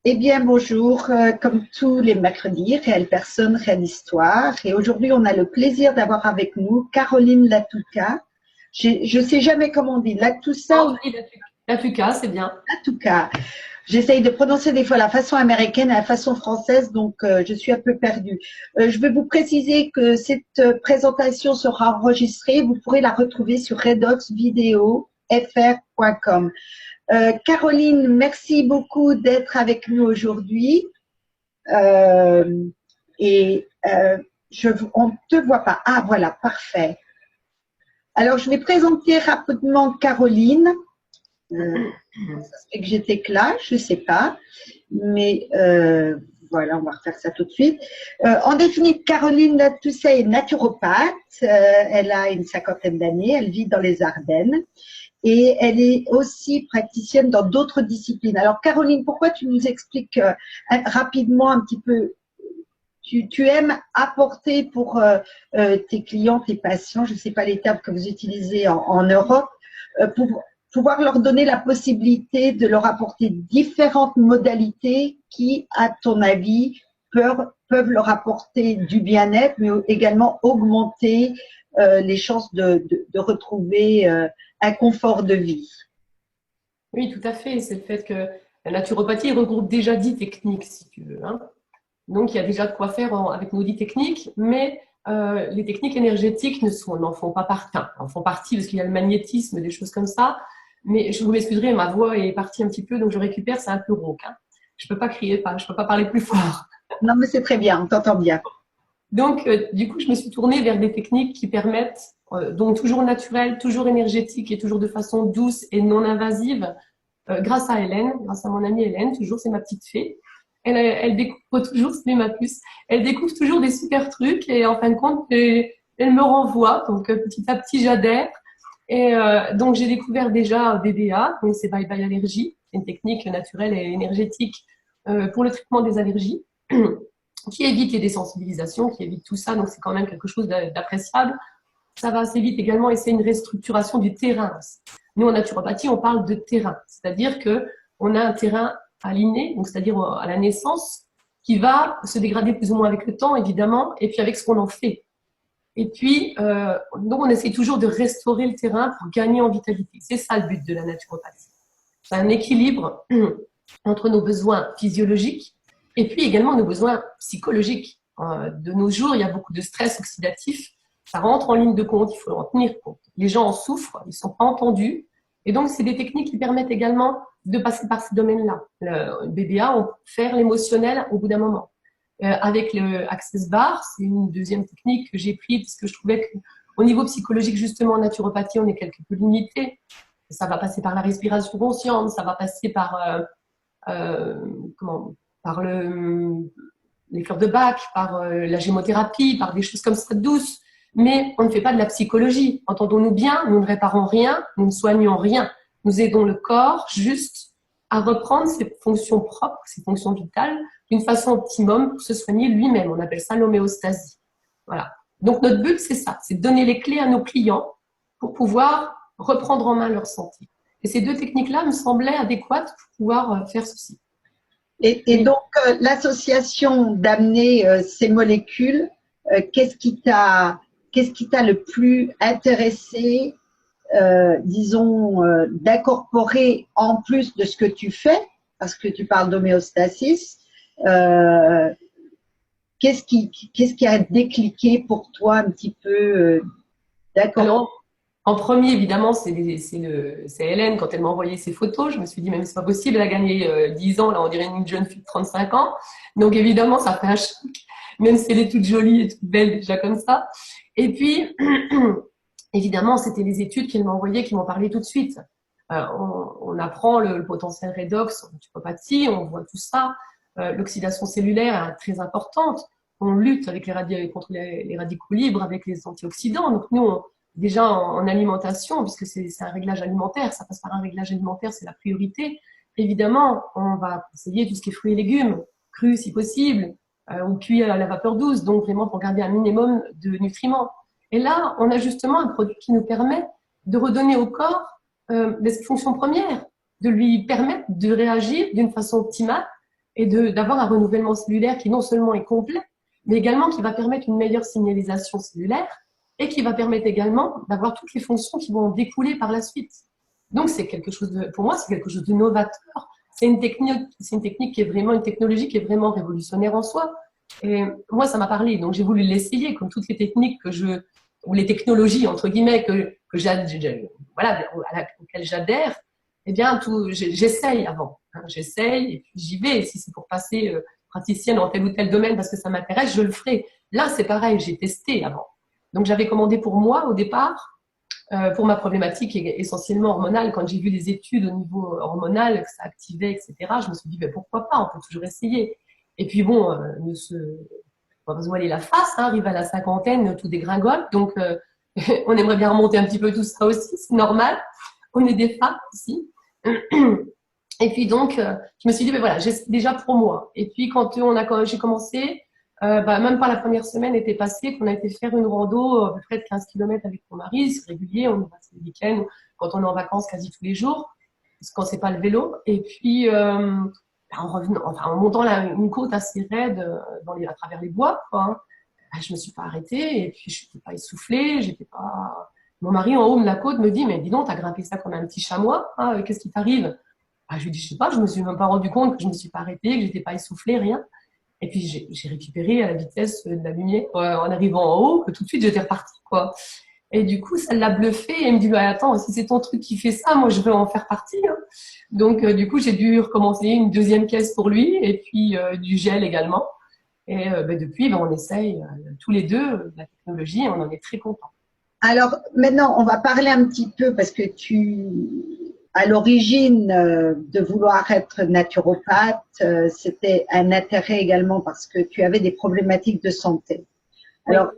Eh bien, bonjour. Comme tous les mercredis, Réelle Personne, Réelle Histoire. Et aujourd'hui, on a le plaisir d'avoir avec nous Caroline Latouka. Je ne sais jamais comment on dit, Latoussa ou La Tuca, c'est bien. Latouka. J'essaye de prononcer des fois la façon américaine et la façon française, donc je suis un peu perdue. Je vais vous préciser que cette présentation sera enregistrée. Vous pourrez la retrouver sur redoxvideofr.com. Caroline, merci beaucoup d'être avec nous aujourd'hui. On ne te voit pas. Ah, voilà, parfait. Alors, je vais présenter rapidement Caroline. Ça se fait que j'étais là, je ne sais pas. Mais voilà, on va refaire ça tout de suite. En définitive, Caroline Latoussa est naturopathe. Elle a une cinquantaine d'années. Elle vit dans les Ardennes. Et elle est aussi praticienne dans d'autres disciplines. Alors, Caroline, pourquoi tu nous expliques rapidement un petit peu, tu aimes apporter pour tes clients, tes patients, je ne sais pas les termes que vous utilisez en Europe, pour pouvoir leur donner la possibilité de leur apporter différentes modalités qui, à ton avis, peuvent leur apporter du bien-être, mais également augmenter les chances de retrouver un confort de vie. Oui, tout à fait. C'est le fait que la naturopathie regroupe déjà 10 techniques, si tu veux, hein. Donc, il y a déjà de quoi faire avec nos 10 techniques, mais les techniques énergétiques n'en font pas partie. Enfin, en font partie parce qu'il y a le magnétisme, des choses comme ça. Mais je vous m'excuserez, ma voix est partie un petit peu, donc je récupère, c'est un peu rauque, hein. Je peux pas crier, je peux pas parler plus fort. Non, mais c'est très bien, on t'entend bien. Donc, du coup, je me suis tournée vers des techniques qui permettent, donc toujours naturelles, toujours énergétiques et toujours de façon douce et non invasive, grâce à Hélène, grâce à mon amie Hélène, toujours c'est ma petite fée. Elle découvre toujours, c'est ma puce, elle découvre toujours des super trucs et en fin de compte, elle me renvoie. Donc, petit à petit, j'adhère. Et donc, j'ai découvert déjà BBA, donc c'est Bye Bye Allergie, une technique naturelle et énergétique pour le traitement des allergies, qui évite les désensibilisations, qui évite tout ça. Donc, c'est quand même quelque chose d'appréciable. Ça va assez vite également et c'est une restructuration du terrain. Nous, en naturopathie, on parle de terrain, c'est-à-dire que on a un terrain aligné, donc c'est-à-dire à la naissance, qui va se dégrader plus ou moins avec le temps, évidemment, et puis avec ce qu'on en fait. Et puis, donc, on essaie toujours de restaurer le terrain pour gagner en vitalité. C'est ça le but de la naturopathie. C'est un équilibre entre nos besoins physiologiques et puis également nos besoins psychologiques. De nos jours, il y a beaucoup de stress oxydatif. Ça rentre en ligne de compte, il faut en tenir compte. Les gens en souffrent, ils ne sont pas entendus. Et donc, c'est des techniques qui permettent également de passer par ces domaines-là. Le BBA, on peut faire l'émotionnel au bout d'un moment. Avec le Access Bar, c'est une deuxième technique que j'ai prise parce que je trouvais qu'au niveau psychologique, justement, en naturopathie, on est quelque peu limité. Ça va passer par la respiration consciente, ça va passer par par les fleurs de Bach, par la gémothérapie, par des choses comme ça douces. Mais on ne fait pas de la psychologie. Entendons-nous bien, nous ne réparons rien, nous ne soignons rien. Nous aidons le corps juste à reprendre ses fonctions propres, ses fonctions vitales, d'une façon optimum pour se soigner lui-même. On appelle ça l'homéostasie. Voilà. Donc notre but, c'est ça, c'est de donner les clés à nos clients pour pouvoir reprendre en main leur santé. Et ces deux techniques-là me semblaient adéquates pour pouvoir faire ceci. Et donc, l'association d'amener ces molécules, qu'est-ce qui t'a le plus intéressé, disons, d'incorporer en plus de ce que tu fais, parce que tu parles d'homéostasis, qu'est-ce qui a décliqué pour toi un petit peu d'accord? En premier, évidemment, c'est Hélène, quand elle m'a envoyé ses photos, je me suis dit, mais c'est pas possible, elle a gagné 10 ans, là, on dirait une jeune fille de 35 ans. Donc, évidemment, ça fait un choc, même si elle est toute jolie et toute belle déjà comme ça. Et puis, évidemment, c'était les études qu'elle m'a envoyées qui m'ont parlé tout de suite. On apprend le potentiel redox en naturopathie, on voit tout ça. L'oxydation cellulaire est très importante. On lutte avec contre les radicaux libres, avec les antioxydants. Donc, nous, déjà en alimentation, puisque c'est un réglage alimentaire, ça passe par un réglage alimentaire, c'est la priorité. Évidemment, on va conseiller tout ce qui est fruits et légumes, crus si possible, ou cuits à la vapeur douce, donc vraiment pour garder un minimum de nutriments. Et là, on a justement un produit qui nous permet de redonner au corps ses fonctions premières, de lui permettre de réagir d'une façon optimale et d'avoir un renouvellement cellulaire qui non seulement est complet, mais également qui va permettre une meilleure signalisation cellulaire et qui va permettre également d'avoir toutes les fonctions qui vont en découler par la suite. Donc, c'est quelque chose de, pour moi, c'est quelque chose de novateur. C'est une technique qui est vraiment, une technologie qui est vraiment révolutionnaire en soi. Et moi, ça m'a parlé, donc j'ai voulu l'essayer, comme toutes les techniques ou les technologies, entre guillemets, voilà, auxquelles j'adhère. Eh bien, j'essaye avant. Hein, j'essaye, et puis j'y vais. Si c'est pour passer praticienne dans tel ou tel domaine parce que ça m'intéresse, je le ferai. Là, c'est pareil, j'ai testé avant. Donc, j'avais commandé pour moi au départ, pour ma problématique essentiellement hormonale. Quand j'ai vu les études au niveau hormonal, que ça activait, etc., je me suis dit, ben, pourquoi pas, on peut toujours essayer. Et puis bon, on va se voiler la face, hein, arrive à la cinquantaine, tout dégringole. Donc, on aimerait bien remonter un petit peu tout ça aussi, c'est normal. On est des femmes aussi. Et puis donc, je me suis dit, ben voilà, déjà pour moi. Et puis quand j'ai commencé, même pas la première semaine était passée, qu'on a été faire une rando à peu près de 15 km avec mon mari, c'est régulier, on y va le week-end, quand on est en vacances quasi tous les jours, parce quand c'est pas le vélo. Et puis, en revenant, enfin, en montant une côte assez raide à travers les bois, quoi, hein, je me suis pas arrêtée et puis je n'étais pas essoufflée, j'étais pas. Mon mari en haut de la côte me dit, mais dis donc, t'as grimpé ça comme un petit chamois, hein, qu'est-ce qui t'arrive? Je lui dis, je sais pas, je me suis même pas rendu compte que je me suis pas arrêtée, que j'étais pas essoufflée, rien. Et puis j'ai récupéré à la vitesse de la lumière en arrivant en haut, que tout de suite j'étais repartie, quoi. Et du coup, ça l'a bluffé. Et il me dit, bah, attends, si c'est ton truc qui fait ça, moi, je veux en faire partie. Hein. Donc, du coup, j'ai dû recommencer une deuxième caisse pour lui et puis du gel également. Et depuis, on essaye tous les deux la technologie et on en est très contents. Alors, maintenant, on va parler un petit peu parce que à l'origine de vouloir être naturopathe, c'était un intérêt également parce que tu avais des problématiques de santé. Alors,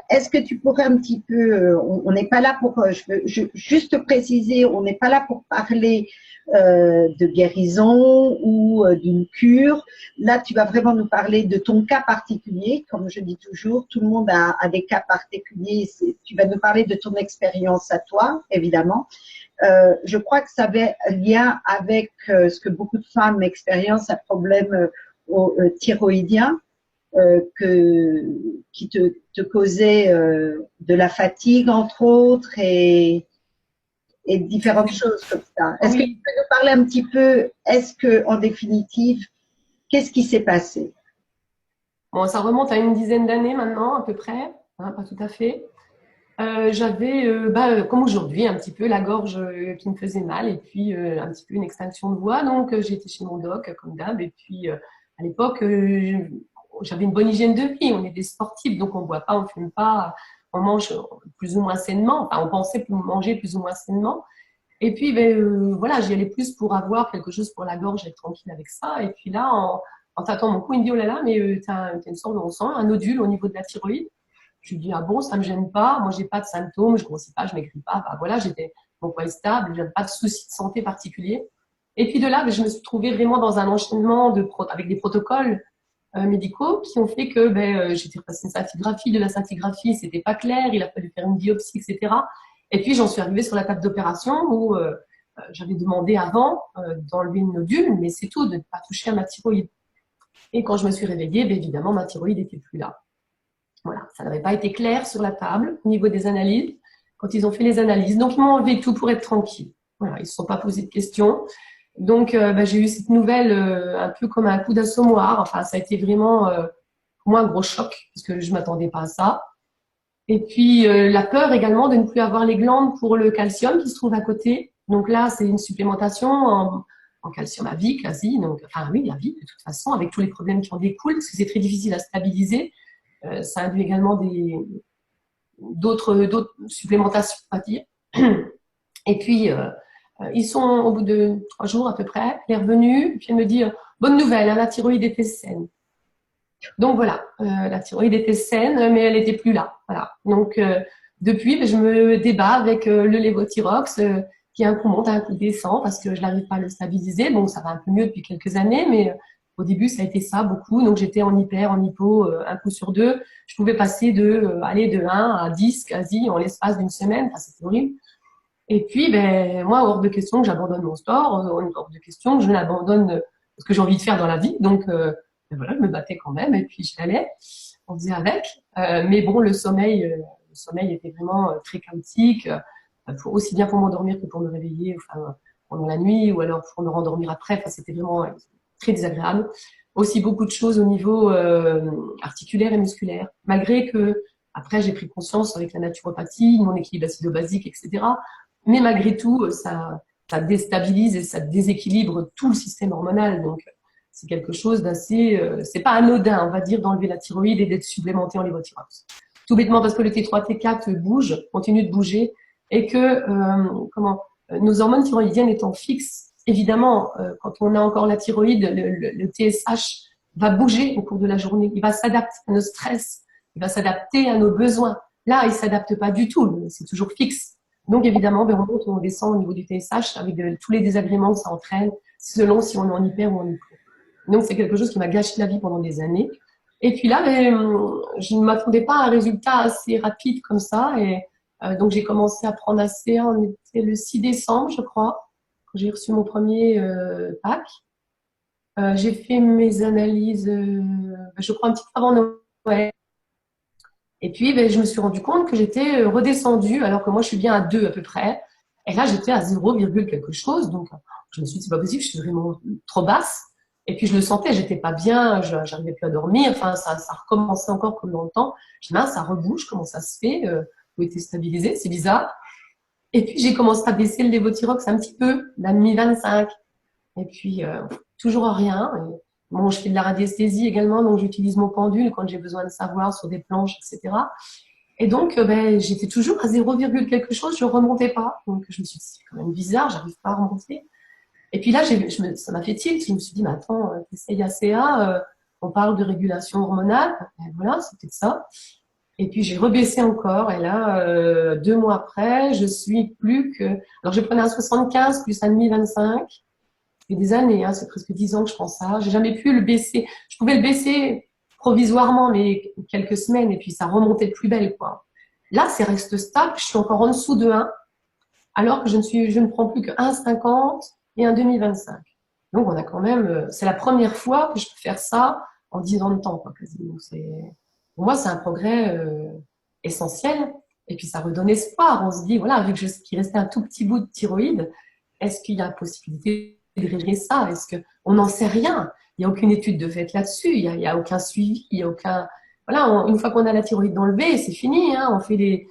est-ce que tu pourrais un petit peu, on n'est pas là pour, je veux juste préciser, on n'est pas là pour parler de guérison ou d'une cure. Là, tu vas vraiment nous parler de ton cas particulier. Comme je dis toujours, tout le monde a des cas particuliers. Tu vas nous parler de ton expérience à toi, évidemment. Je crois que ça avait un lien avec ce que beaucoup de femmes expériencent, un problème thyroïdien. Qui te causait de la fatigue, entre autres, et différentes choses comme ça. Est-ce que tu peux nous parler un petit peu, en définitive, qu'est-ce qui s'est passé? Bon, ça remonte à une dizaine d'années maintenant, à peu près, hein, pas tout à fait. J'avais, comme aujourd'hui, un petit peu la gorge qui me faisait mal et puis un petit peu une extinction de voix. Donc, j'ai été chez mon doc, comme d'hab. Et puis, à l'époque, j'avais une bonne hygiène de vie. On est des sportifs, donc on ne boit pas, on ne fume pas, on mange plus ou moins sainement. Enfin, on pensait manger plus ou moins sainement. Et puis, voilà, j'y allais plus pour avoir quelque chose pour la gorge, être tranquille avec ça. Et puis là, en tâtant mon cou, il me dit, oh là là, mais t'as une sorte de, on sent un nodule au niveau de la thyroïde. Je lui dis, ah bon, ça me gêne pas. Moi, j'ai pas de symptômes, je grossis pas, je maigris pas. Voilà, mon poids est stable, j'ai pas de soucis de santé particuliers. Et puis de là, je me suis trouvée vraiment dans un enchaînement avec des protocoles médicaux qui ont fait que j'étais repassée une scintigraphie. De la scintigraphie, c'était pas clair, il a fallu faire une biopsie, etc. Et puis j'en suis arrivée sur la table d'opération où j'avais demandé avant d'enlever une nodule, mais c'est tout, de ne pas toucher à ma thyroïde. Et quand je me suis réveillée, évidemment, ma thyroïde n'était plus là. Voilà, ça n'avait pas été clair sur la table au niveau des analyses, quand ils ont fait les analyses. Donc, ils m'ont enlevé tout pour être tranquille. Voilà, ils ne se sont pas posés de questions. Donc, j'ai eu cette nouvelle un peu comme un coup d'assommoir. Enfin, ça a été vraiment pour moi un gros choc, parce que je ne m'attendais pas à ça. Et puis, la peur également de ne plus avoir les glandes pour le calcium qui se trouve à côté. Donc là, c'est une supplémentation en calcium à vie, quasi. Donc, enfin, oui, à vie, de toute façon, avec tous les problèmes qui en découlent, parce que c'est très difficile à stabiliser. Ça induit également d'autres supplémentations, on va dire. Et puis, ils sont, au bout de 3 jours à peu près, elle est revenue, et puis elle me dit, bonne nouvelle, hein, la thyroïde était saine. Donc voilà, la thyroïde était saine, mais elle n'était plus là. Voilà. Donc, depuis, je me débat avec le lévothyrox, qui un coup monte, un coup descend, parce que je n'arrive pas à le stabiliser. Bon, ça va un peu mieux depuis quelques années, mais au début, ça a été ça beaucoup. Donc, j'étais en hyper, en hypo, un coup sur deux. Je pouvais passer de 1 à 10 quasi en l'espace d'une semaine. Enfin, c'était horrible. Et puis, moi, hors de question que j'abandonne mon sport, hors de question que je n'abandonne ce que j'ai envie de faire dans la vie. Donc, voilà, je me battais quand même et puis j'y allais, on faisait avec. Mais bon, le sommeil était vraiment très chaotique, aussi bien pour m'endormir que pour me réveiller, enfin, pendant la nuit ou alors pour me rendormir après. Enfin, c'était vraiment très désagréable. Aussi beaucoup de choses au niveau articulaire et musculaire, malgré que après j'ai pris conscience avec la naturopathie, mon équilibre acido-basique, etc. Mais malgré tout, ça déstabilise et ça déséquilibre tout le système hormonal. Donc c'est quelque chose d'assez, c'est pas anodin, on va dire, d'enlever la thyroïde et d'être supplémenté en lévothyrox. Tout bêtement parce que le T3, T4 bouge, continue de bouger, et que nos hormones thyroïdiennes étant fixes, évidemment, quand on a encore la thyroïde, le TSH va bouger au cours de la journée. Il va s'adapter à nos stress, il va s'adapter à nos besoins. Là, il s'adapte pas du tout, c'est toujours fixe. Donc évidemment, on monte ou on descend au niveau du TSH avec tous les désagréments que ça entraîne, selon si on est en hyper ou en hypo. Donc c'est quelque chose qui m'a gâché la vie pendant des années. Et puis là, je ne m'attendais pas à un résultat assez rapide comme ça. Et donc j'ai commencé à prendre assez, on était le 6 décembre, je crois, quand j'ai reçu mon premier pack. J'ai fait mes analyses, je crois, un petit peu avant Noël. Et puis, je me suis rendu compte que j'étais redescendue, alors que moi, je suis bien à 2 à peu près. Et là, j'étais à 0, quelque chose. Donc, je me suis dit, c'est pas possible, je suis vraiment trop basse. Et puis, je le sentais, j'étais pas bien, j'arrivais plus à dormir. Enfin, ça recommençait encore comme dans le temps. Je me dis, ça rebouge, comment ça se fait? Vous été stabilisé, c'est bizarre. Et puis, j'ai commencé à baisser le lévothyrox un petit peu, la demi 25. Et puis, toujours rien. Et, bon, je fais de la radiesthésie également, donc j'utilise mon pendule quand j'ai besoin de savoir sur des planches, etc. Et donc, j'étais toujours à 0, quelque chose, je remontais pas. Donc, je me suis dit, c'est quand même bizarre, j'arrive pas à remonter. Et puis là, ça m'a fait tilt. Je me suis dit, mais attends, t'essayes ACA, on parle de régulation hormonale. Et voilà, c'est peut-être ça. Et puis, j'ai rebaissé encore. Et là, 2 mois après, je suis plus que... Alors, je prenais un 75 plus un demi 25. Ça fait des années, hein, c'est presque 10 ans que je prends ça. J'ai jamais pu le baisser. Je pouvais le baisser provisoirement, mais quelques semaines, et puis ça remontait de plus belle, quoi. Là, c'est reste stable. Je suis encore en dessous de 1, alors que je ne prends plus que 1,50 et un demi 25. Donc, on a quand même, c'est la première fois que je peux faire ça en 10 ans de temps, quoi, quasiment. Pour moi, c'est un progrès essentiel. Et puis, ça redonne espoir. On se dit, voilà, vu qu'il restait un tout petit bout de thyroïde, est-ce qu'il y a possibilité de régler ça? On n'en sait rien? Il n'y a aucune étude de fait là-dessus. Il y a aucun suivi. Il y a aucun. Voilà, une fois qu'on a la thyroïde enlevée, c'est fini. Hein, on fait les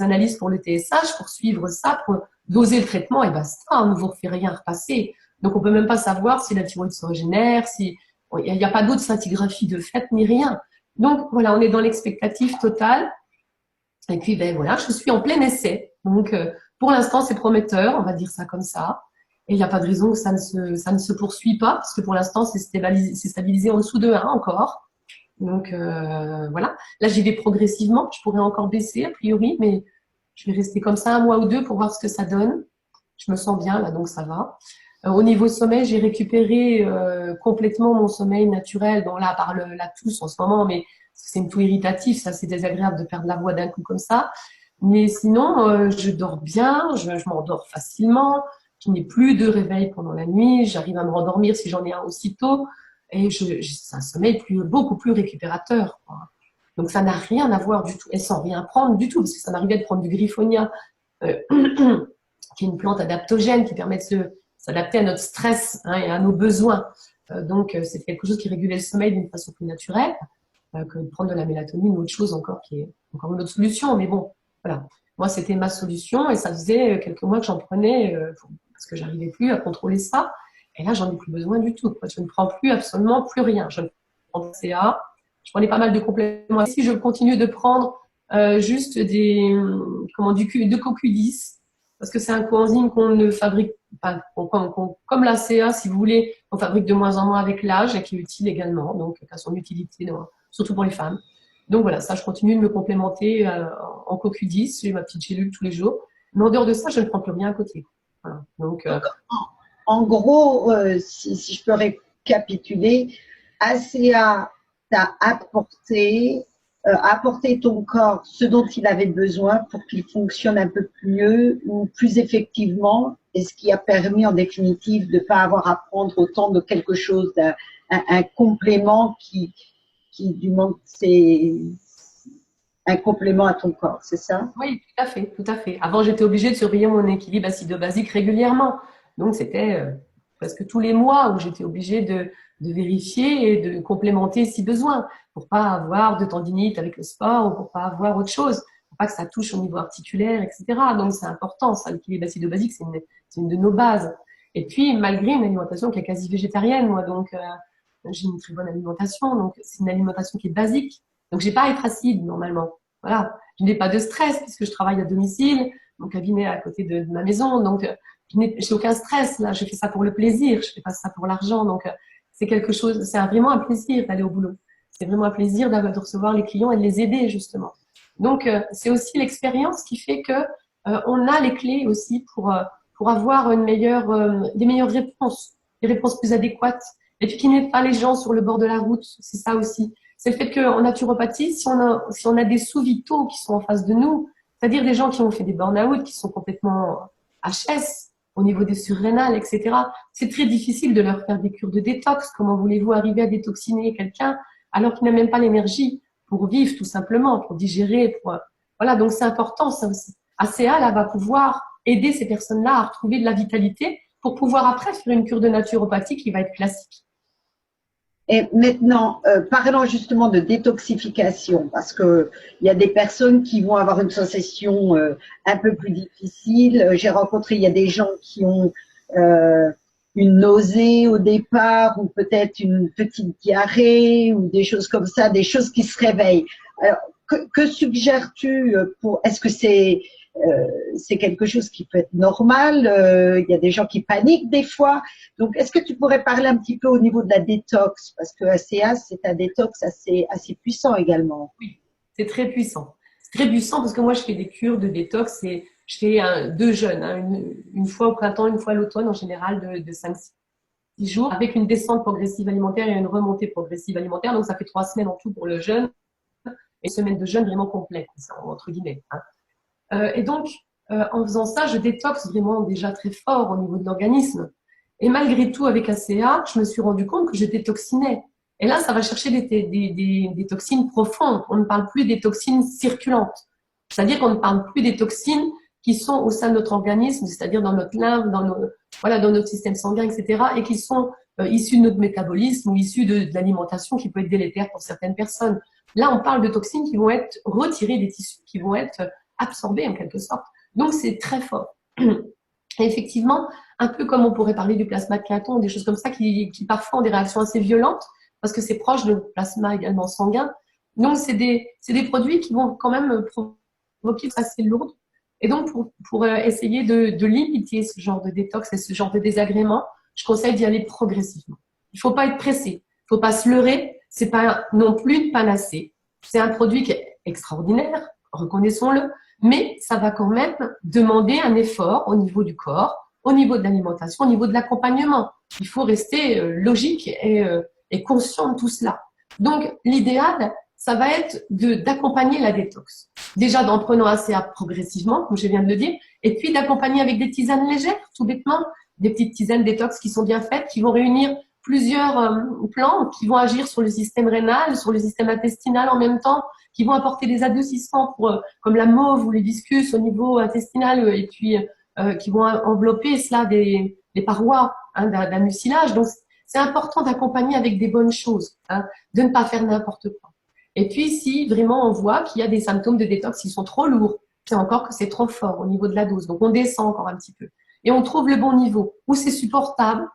analyses pour le TSH pour suivre ça, pour doser le traitement et basta. On ne vous refait rien repasser. Donc, on peut même pas savoir si la thyroïde se régénère, il n'y a pas d'autre scintigraphie de fait ni rien. Donc, voilà, on est dans l'expectative totale. Et puis, voilà, je suis en plein essai. Donc, pour l'instant, c'est prometteur, on va dire ça comme ça. Et il n'y a pas de raison que ça ne se poursuit pas, parce que pour l'instant, c'est stabilisé en dessous de 1 encore. Donc, voilà. Là, j'y vais progressivement. Je pourrais encore baisser, a priori, mais je vais rester comme ça 1 mois ou 2 pour voir ce que ça donne. Je me sens bien, là, donc ça va. Au niveau sommeil, j'ai récupéré complètement mon sommeil naturel. Bon, là, par la tousse en ce moment, mais c'est une toux irritative, ça, c'est désagréable de perdre la voix d'un coup comme ça. Mais sinon, je dors bien, je m'endors facilement. Je n'ai plus de réveil pendant la nuit. J'arrive à me rendormir si j'en ai un aussitôt. Et c'est un sommeil beaucoup plus récupérateur, quoi. Donc, ça n'a rien à voir du tout. Et sans rien prendre du tout, parce que ça m'arrivait de prendre du griffonia, qui est une plante adaptogène qui permet de s'adapter à notre stress, hein, et à nos besoins. Donc, c'est quelque chose qui régulait le sommeil d'une façon plus naturelle que de prendre de la mélatonine ou autre chose encore, qui est encore une autre solution. Mais bon, voilà. Moi, c'était ma solution et ça faisait quelques mois que j'en prenais parce que j'arrivais plus à contrôler ça. Et là, j'en ai plus besoin du tout. Je ne prends plus absolument plus rien. Je ne prends pas de CA. Je prenais pas mal de compléments. Ici, je continue de prendre juste du CoQ10, parce que c'est un coenzyme qu'on ne fabrique pas, comme la CA, si vous voulez, on fabrique de moins en moins avec l'âge et qui est utile également, donc qui a son utilité, surtout pour les femmes. Donc voilà, ça, je continue de me complémenter en CoQ10, j'ai ma petite gélule tous les jours. Mais en dehors de ça, je ne prends plus rien à côté. Voilà. Donc, en gros, si je peux récapituler, ACA t'a apporté apporter ton corps ce dont il avait besoin pour qu'il fonctionne un peu mieux ou plus effectivement, et ce qui a permis en définitive de ne pas avoir à prendre autant de quelque chose, un complément qui du manque, c'est un complément à ton corps, c'est ça? Oui, tout à fait, tout à fait. Avant, j'étais obligée de surveiller mon équilibre acido-basique régulièrement. Donc, c'était presque tous les mois où j'étais obligée de vérifier et de complémenter si besoin, pour pas avoir de tendinite avec le sport ou pour pas avoir autre chose, pour pas que ça touche au niveau articulaire, etc. Donc, c'est important, ça, l'équilibre acido-basique, c'est une de nos bases. Et puis, malgré une alimentation qui est quasi végétarienne, moi, donc, j'ai une très bonne alimentation, donc c'est une alimentation qui est basique. Donc, j'ai pas à être acide, normalement. Voilà. Je n'ai pas de stress puisque je travaille à domicile, mon cabinet est à côté de ma maison, donc j'ai aucun stress là. Je fais ça pour le plaisir, je fais pas ça pour l'argent, donc c'est quelque chose, c'est vraiment un plaisir d'aller au boulot. C'est vraiment un plaisir de recevoir les clients et de les aider justement. Donc c'est aussi l'expérience qui fait que on a les clés aussi pour avoir des meilleures réponses, des réponses plus adéquates, et puis qui n'aident pas les gens sur le bord de la route. C'est ça aussi. C'est le fait qu'en naturopathie, si on a des sous-vitaux qui sont en face de nous, c'est-à-dire des gens qui ont fait des burn-out, qui sont complètement HS au niveau des surrénales, etc., c'est très difficile de leur faire des cures de détox. Comment voulez-vous arriver à détoxiner quelqu'un alors qu'il n'a même pas l'énergie pour vivre, tout simplement, pour digérer, voilà, donc c'est important, ça aussi. ACA, là, va pouvoir aider ces personnes-là à retrouver de la vitalité pour pouvoir après faire une cure de naturopathie qui va être classique. Et maintenant, parlons justement de détoxification, parce que il y a des personnes qui vont avoir une sensation un peu plus difficile. J'ai rencontré, il y a des gens qui ont une nausée au départ, ou peut-être une petite diarrhée, ou des choses comme ça, des choses qui se réveillent. Alors, que suggères-tu pour, est-ce que c'est quelque chose qui peut être normal? Il y a des gens qui paniquent des fois. Donc, est-ce que tu pourrais parler un petit peu au niveau de la détox? Parce que ACA, c'est un détox assez puissant également. Oui, c'est très puissant. C'est très puissant parce que moi, je fais des cures de détox et je fais deux jeûnes, hein, une fois au printemps, une fois à l'automne, en général de 5-6 jours, avec une descente progressive alimentaire et une remontée progressive alimentaire. Donc, ça fait 3 semaines en tout pour le jeûne et une semaine de jeûne vraiment complète, entre guillemets. Hein. Et donc, en faisant ça, je détoxe vraiment déjà très fort au niveau de l'organisme. Et malgré tout, avec ACA, je me suis rendu compte que je détoxinais. Et là, ça va chercher des toxines profondes. On ne parle plus des toxines circulantes. C'est-à-dire qu'on ne parle plus des toxines qui sont au sein de notre organisme, c'est-à-dire dans notre lymphe, dans notre système sanguin, etc., et qui sont issues de notre métabolisme ou issues de l'alimentation qui peut être délétère pour certaines personnes. Là, on parle de toxines qui vont être retirées des tissus, qui vont être absorbées en quelque sorte. Donc, c'est très fort. Et effectivement, un peu comme on pourrait parler du plasma de Caton, des choses comme ça qui parfois ont des réactions assez violentes, parce que c'est proche de plasma également sanguin. Donc, c'est des produits qui vont quand même provoquer assez lourdes. Et donc, pour essayer de limiter ce genre de détox et ce genre de désagrément, je conseille d'y aller progressivement. Il ne faut pas être pressé. Il ne faut pas se leurrer. C'est pas non plus une panacée. C'est un produit qui est extraordinaire, reconnaissons-le, mais ça va quand même demander un effort au niveau du corps, au niveau de l'alimentation, au niveau de l'accompagnement. Il faut rester logique et conscient de tout cela. Donc, l'idéal, ça va être d'accompagner la détox. Déjà, en prenant ACA progressivement, comme je viens de le dire, et puis d'accompagner avec des tisanes légères, tout bêtement, des petites tisanes détox qui sont bien faites, qui vont réunir plusieurs plantes qui vont agir sur le système rénal, sur le système intestinal en même temps, qui vont apporter des adoucissements comme la mauve ou l'hibiscus au niveau intestinal, et puis qui vont envelopper cela les parois d'un mucilage. Donc, c'est important d'accompagner avec des bonnes choses, de ne pas faire n'importe quoi. Et puis, si vraiment on voit qu'il y a des symptômes de détox qui sont trop lourds, c'est encore que c'est trop fort au niveau de la dose. Donc, on descend encore un petit peu. Et on trouve le bon niveau, où c'est supportable,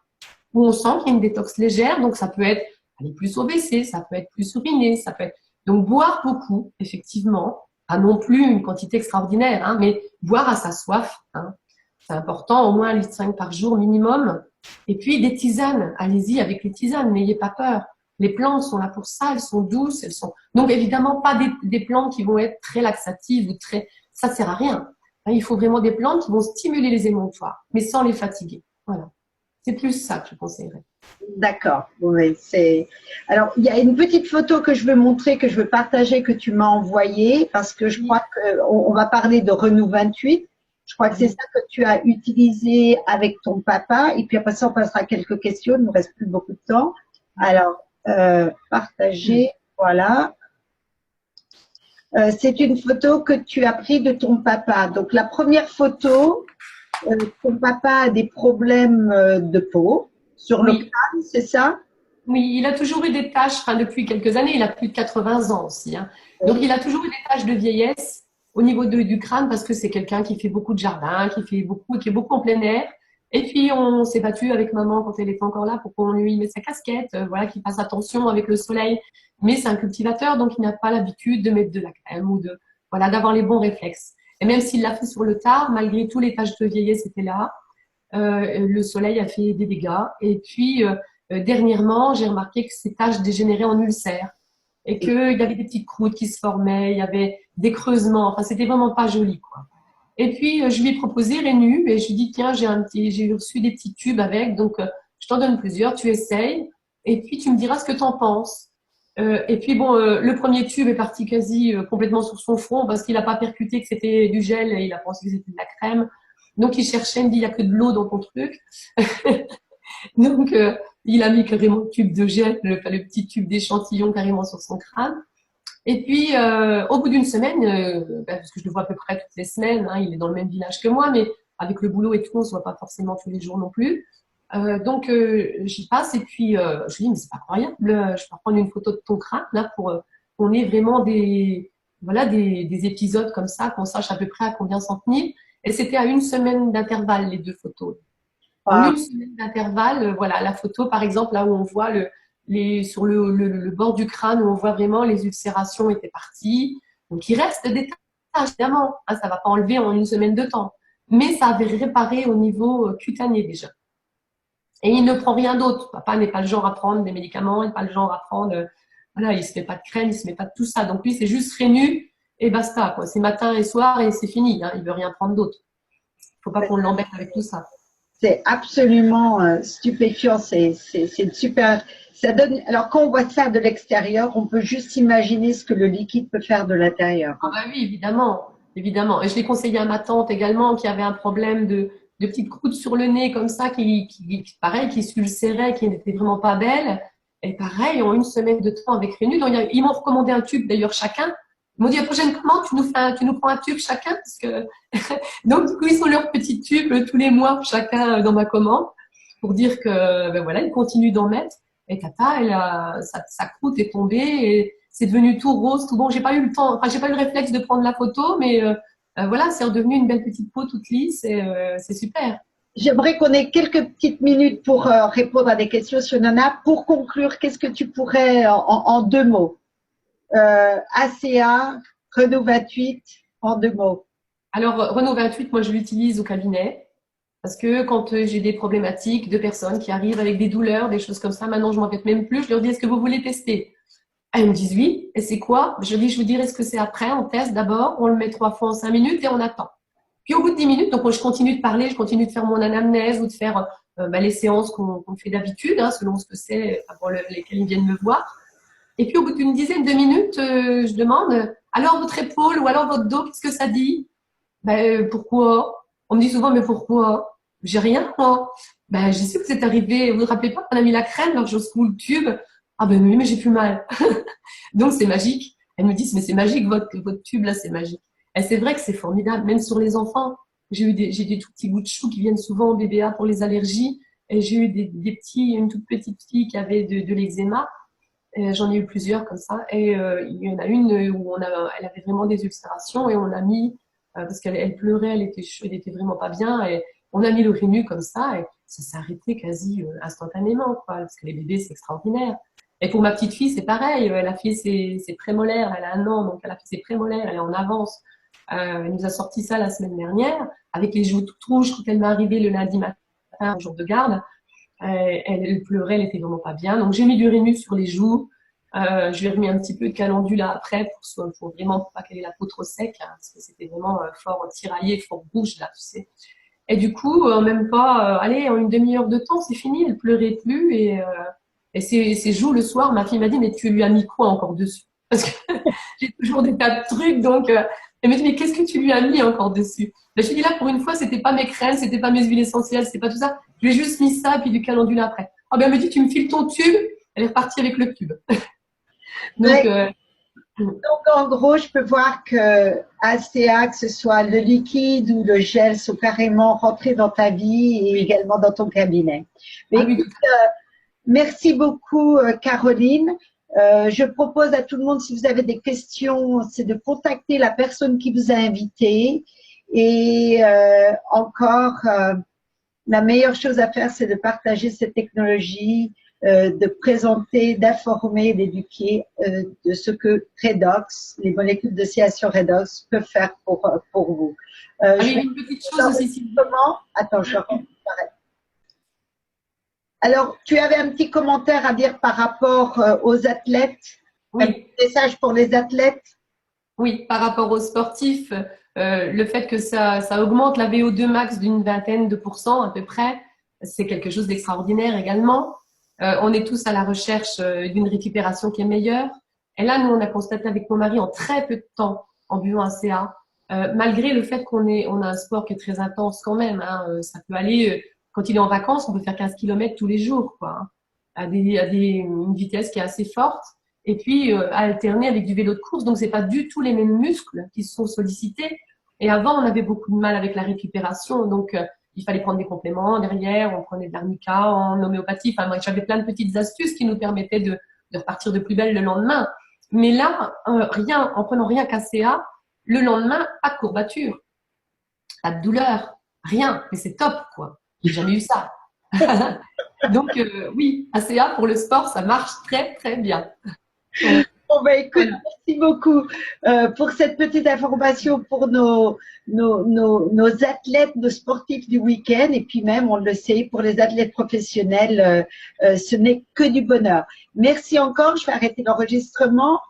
où on sent qu'il y a une détox légère. Donc, ça peut être aller plus au WC, ça peut être plus uriné, ça peut être… Donc, boire beaucoup, effectivement, pas non plus une quantité extraordinaire, mais boire à sa soif. C'est important, au moins 1,5 litre par jour minimum. Et puis, des tisanes. Allez-y avec les tisanes, n'ayez pas peur. Les plantes sont là pour ça, elles sont douces, elles sont… Donc, évidemment, pas des plantes qui vont être très laxatives ou très… Ça sert à rien. Il faut vraiment des plantes qui vont stimuler les émonctoires, mais sans les fatiguer. Voilà. C'est plus ça que je conseillerais. D'accord. Oui, alors, il y a une petite photo que je veux montrer, que je veux partager, que tu m'as envoyée, parce que je crois qu'on va parler de Renou 28. Je crois que c'est ça que tu as utilisé avec ton papa. Et puis après ça, on passera à quelques questions. Il ne nous reste plus beaucoup de temps. Alors, partager, voilà. C'est une photo que tu as prise de ton papa. Donc, la première photo, ton papa a des problèmes de peau sur le crâne, c'est ça? Oui, il a toujours eu des taches, enfin, depuis quelques années, il a plus de 80 ans aussi, hein. Donc, il a toujours eu des taches de vieillesse au niveau du crâne parce que c'est quelqu'un qui fait beaucoup de jardin, qui est beaucoup en plein air. Et puis, on s'est battu avec maman quand elle était encore là pour qu'on lui mette sa casquette, voilà, qu'il fasse attention avec le soleil. Mais c'est un cultivateur, donc il n'a pas l'habitude de mettre de la crème ou voilà, d'avoir les bons réflexes. Et même s'il l'a fait sur le tard, malgré tous les taches de vieillesse étaient là, le soleil a fait des dégâts. Et puis, dernièrement, j'ai remarqué que ces taches dégénéraient en ulcères et qu'il y avait des petites croûtes qui se formaient, il y avait des creusements. Enfin, c'était vraiment pas joli, quoi. Et puis, je lui ai proposé Rénu et je lui ai dit, tiens, j'ai reçu des petits tubes avec, donc je t'en donne plusieurs, tu essayes et puis tu me diras ce que tu en penses. Et puis, bon, le premier tube est parti quasi complètement sur son front parce qu'il n'a pas percuté que c'était du gel et il a pensé que c'était de la crème. Donc, il cherchait, il me dit, il n'y a que de l'eau dans ton truc. Donc, il a mis carrément le tube de gel, le petit tube d'échantillon carrément sur son crâne. Et puis, au bout d'une semaine, parce que je le vois à peu près toutes les semaines, hein, il est dans le même village que moi, mais avec le boulot et tout, on se voit pas forcément tous les jours non plus. Donc, j'y passe et puis je lui dis, mais c'est pas incroyable, je vais prendre une photo de ton crâne là pour qu'on ait vraiment voilà, des épisodes comme ça, qu'on sache à peu près à combien s'en tenir. Et c'était à une semaine d'intervalle, les deux photos. En une semaine d'intervalle, voilà, la photo, par exemple, là où on voit sur le bord du crâne, où on voit vraiment les ulcérations étaient parties. Donc, il reste des taches, évidemment. Hein, ça va pas enlever en une semaine de temps. Mais ça avait réparé au niveau cutané déjà. Et il ne prend rien d'autre. Papa n'est pas le genre à prendre des médicaments, il n'est pas le genre à prendre, voilà, il se met pas de crème, il se met pas de tout ça. Donc lui, c'est juste Rénu et basta, quoi. C'est matin et soir et c'est fini, hein. Il veut rien prendre d'autre. Faut pas qu'on l'embête avec tout ça. C'est absolument stupéfiant, c'est super. Ça donne. Alors quand on voit ça de l'extérieur, on peut juste imaginer ce que le liquide peut faire de l'intérieur. Ah bah oui, évidemment, évidemment. Et je l'ai conseillé à ma tante également qui avait un problème de petites croûtes sur le nez comme ça, pareil, qui s'ulcérait, qui n'était vraiment pas belle. Et pareil, en une semaine de temps avec Rénu. Donc, ils m'ont recommandé un tube d'ailleurs chacun. Ils m'ont dit la prochaine commande, tu nous prends un tube chacun parce que donc du coup ils ont leur petit tube tous les mois chacun dans ma commande pour dire que ben voilà ils continuent d'en mettre. Et Tata, sa croûte est tombée et c'est devenu tout rose, tout bon. J'ai pas eu le temps, enfin j'ai pas eu le réflexe de prendre la photo, mais voilà, c'est redevenu une belle petite peau toute lisse et c'est super. J'aimerais qu'on ait quelques petites minutes pour répondre à des questions sur Nana. Pour conclure, qu'est-ce que tu pourrais, en deux mots, ACA, Renault 28, en deux mots. Alors Renault 28, moi je l'utilise au cabinet parce que quand j'ai des problématiques de personnes qui arrivent avec des douleurs, des choses comme ça, maintenant je m'embête même plus, je leur dis est-ce que vous voulez tester? Elles me disent oui, et c'est quoi? Je dis je vous dirai ce que c'est après, on teste d'abord, on le met 3 fois en 5 minutes et on attend. Puis au bout de 10 minutes, donc je continue de parler, je continue de faire mon anamnèse ou de faire les séances qu'on fait d'habitude, hein, selon ce que c'est pour lesquelles ils viennent me voir. Et puis au bout d'une dizaine de minutes, je demande alors votre épaule ou alors votre dos, qu'est-ce que ça dit? Ben pourquoi? On me dit souvent mais pourquoi? J'ai rien moi. Ben je sais que vous êtes arrivé, vous ne vous rappelez pas qu'on a mis la crème alors je secoue le tube. Ah ben oui mais j'ai plus mal. Donc c'est magique. Elles me disent mais c'est magique votre tube là c'est magique. Et c'est vrai que c'est formidable même sur les enfants. J'ai des tout petits bouts de chou qui viennent souvent au BBA pour les allergies. Et j'ai eu une toute petite fille qui avait de l'eczéma. J'en ai eu plusieurs comme ça. Et il y en a une où elle avait vraiment des ulcérations et on a mis, parce qu'elle pleurait, elle était vraiment pas bien. Et on a mis le Rénu comme ça et ça s'est arrêté quasi instantanément, quoi, parce que les bébés, c'est extraordinaire. Et pour ma petite fille, c'est pareil. Elle a fait ses prémolaires, elle a 1 an, donc elle a fait ses prémolaires, elle est en avance. Elle nous a sorti ça la semaine dernière, avec les joues toutes rouges quand elle m'est arrivée le lundi matin, au jour de garde. Elle pleurait, elle était vraiment pas bien. Donc j'ai mis du Rénu sur les joues. Je lui ai remis un petit peu de calendula après pour vraiment pas qu'elle ait la peau trop sec, hein, parce que c'était vraiment fort tiraillé, fort rouge là, tu sais. Et du coup, même pas, allez, en une demi-heure de temps, c'est fini, elle pleurait plus. Et c'est jour le soir, ma fille m'a dit, mais tu lui as mis quoi encore dessus? Parce que j'ai toujours des tas de trucs, donc elle me dit, mais qu'est-ce que tu lui as mis encore dessus? Ben, je lui dis là, pour une fois, c'était pas mes crèmes, c'était pas mes huiles essentielles, c'était pas tout ça. Je lui ai juste mis ça, et puis du calendula après. Ah ben, elle me dit, tu me files ton tube. Elle est repartie avec le tube. Donc, Ouais. Donc, en gros, je peux voir que ACA, que ce soit le liquide ou le gel, sont carrément rentrés dans ta vie et également dans ton cabinet. Mais ah oui, écoute, merci beaucoup, Caroline. Je propose à tout le monde, si vous avez des questions, c'est de contacter la personne qui vous a invité. Et encore, la meilleure chose à faire, c'est de partager cette technologie, de présenter, d'informer, d'éduquer de ce que Redox, les molécules de distillation Redox peuvent faire pour vous. ah oui, une petite chose aussi, Sylvie. Comment? Attends, je m'arrête. Alors, tu avais un petit commentaire à dire par rapport aux athlètes, Oui. un petit message pour les athlètes. Oui, par rapport aux sportifs, le fait que ça augmente la VO2 max d'une vingtaine de pourcents à peu près, c'est quelque chose d'extraordinaire également. On est tous à la recherche d'une récupération qui est meilleure. Et là, nous, on a constaté avec mon mari en très peu de temps, en buvant un CA, malgré le fait on a un sport qui est très intense quand même. Hein, ça peut aller, quand il est en vacances, on peut faire 15 km tous les jours, quoi, hein, une vitesse qui est assez forte. Et puis à alterner avec du vélo de course, donc c'est pas du tout les mêmes muscles qui sont sollicités. Et avant, on avait beaucoup de mal avec la récupération, donc il fallait prendre des compléments derrière, on prenait de l'arnica en homéopathie. Enfin, moi, j'avais plein de petites astuces qui nous permettaient de repartir de plus belle le lendemain. Mais là, en prenant rien qu'ACA, le lendemain, pas de courbature, pas de douleur, rien. Mais c'est top, quoi. J'ai jamais eu ça. Donc oui, ACA pour le sport, ça marche très très bien. Bon, ben, écoute, merci beaucoup pour cette petite information pour nos athlètes, nos sportifs du week-end. Et puis même, on le sait, pour les athlètes professionnels, ce n'est que du bonheur. Merci encore. Je vais arrêter l'enregistrement.